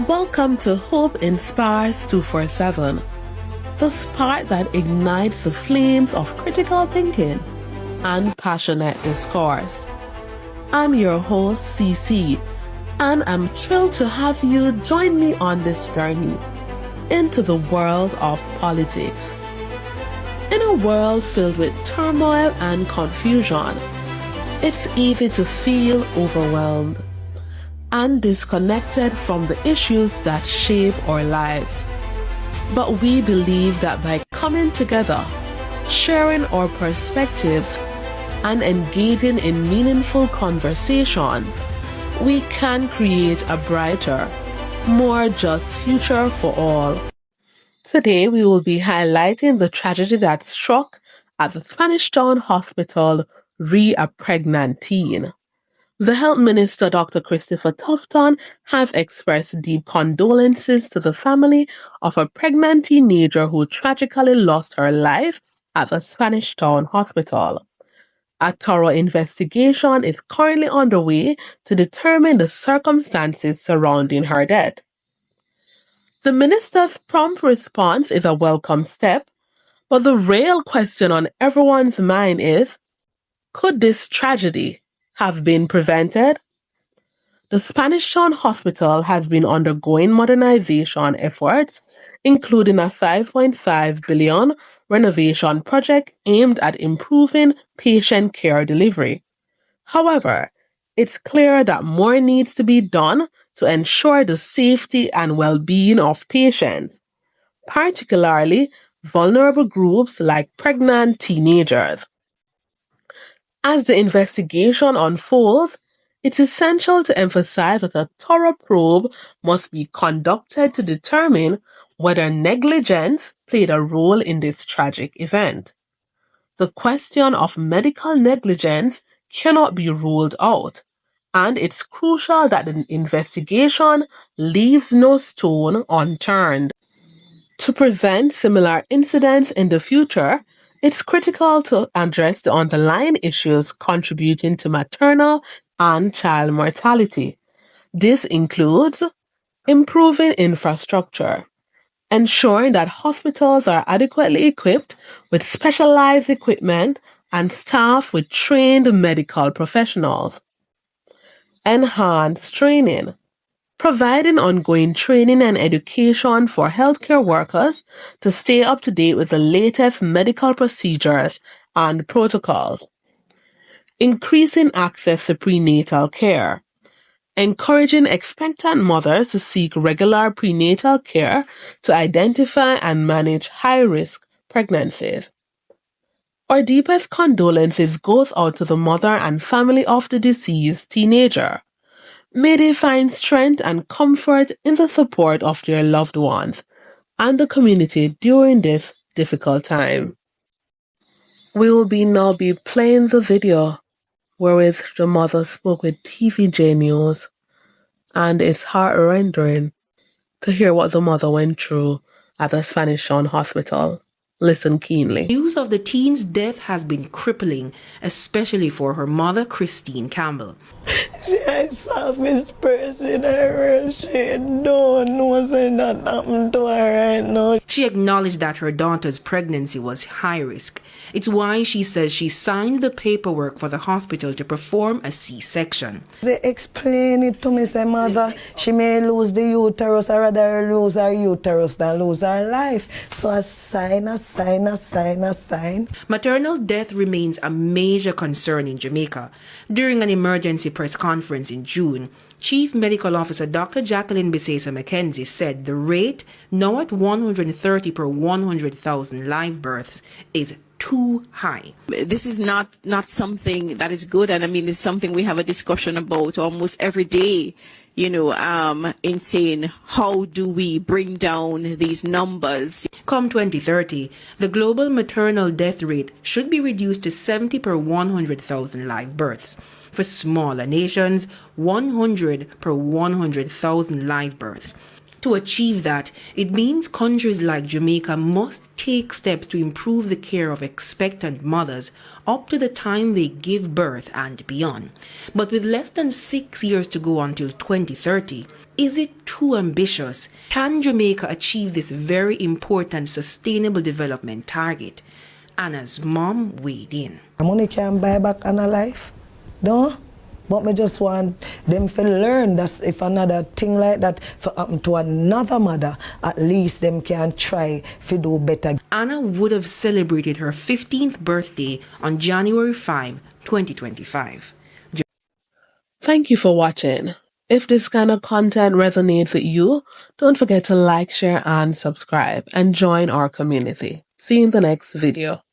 Welcome to Hope Inspires 247, the spark that ignites the flames of critical thinking and passionate discourse. I'm your host, CC, and I'm thrilled to have you join me on this journey into the world of politics. In a world filled with turmoil and confusion, it's easy to feel overwhelmed and disconnected from the issues that shape our lives. But we believe that by coming together, sharing our perspectives, and engaging in meaningful conversations, we can create a brighter, more just future for all. Today, we will be highlighting the tragedy that struck at the Spanish Town Hospital re a pregnant teen. The Health Minister, Dr. Christopher Tufton, has expressed deep condolences to the family of a pregnant teenager who tragically lost her life at the Spanish Town Hospital. A thorough investigation is currently underway to determine the circumstances surrounding her death. The minister's prompt response is a welcome step, but the real question on everyone's mind is, could this tragedy have been prevented? The Spanish Town Hospital has been undergoing modernization efforts, including a $5.5 billion renovation project aimed at improving patient care delivery. However, it's clear that more needs to be done to ensure the safety and well-being of patients, particularly vulnerable groups like pregnant teenagers. As the investigation unfolds, it's essential to emphasize that a thorough probe must be conducted to determine whether negligence played a role in this tragic event. The question of medical negligence cannot be ruled out, and it's crucial that the investigation leaves no stone unturned. To prevent similar incidents in the future, it's critical to address the underlying issues contributing to maternal and child mortality. This includes improving infrastructure, ensuring that hospitals are adequately equipped with specialized equipment and staffed with trained medical professionals, enhanced training, providing ongoing training and education for healthcare workers to stay up to date with the latest medical procedures and protocols, increasing access to prenatal care, encouraging expectant mothers to seek regular prenatal care to identify and manage high-risk pregnancies. Our deepest condolences goes out to the mother and family of the deceased teenager. May they find strength and comfort in the support of their loved ones and the community during this difficult time. We will now be playing the video wherewith the mother spoke with TVJ News, and it's heart-rending to hear what the mother went through at the Spanish Town Hospital. Listen keenly. News of the teen's death has been crippling, especially for her mother, Christine Campbell. She is a selfish person. She don't know what's that happened to her right now. She acknowledged that her daughter's pregnancy was high risk. It's why she says she signed the paperwork for the hospital to perform a C-section. They explain it to me, say, mother, she may lose the uterus, or rather lose her uterus than lose her life. So I sign. Maternal death remains a major concern in Jamaica. During an emergency press conference in June, Chief Medical Officer Dr. Jacqueline Bisesa McKenzie said the rate, now at 130 per 100,000 live births, is too high. This is not something that is good, and I mean it's something we have a discussion about almost every day, in saying how do we bring down these numbers. Come 2030, the global maternal death rate should be reduced to 70 per 100,000 live births. For smaller nations, 100 per 100,000 live births. To achieve that, it means countries like Jamaica must take steps to improve the care of expectant mothers up to the time they give birth and beyond. But with less than 6 years to go until 2030, is it too ambitious? Can Jamaica achieve this very important sustainable development target? Anna's mom weighed in. Money can't buy back Anna life, no? But me just want them to learn that if another thing like that for happen to another mother, at least them can try to do better. Anna would have celebrated her 15th birthday on January 5, 2025. Thank you for watching. If this kind of content resonates with you, don't forget to like, share, and subscribe, and join our community. See you in the next video.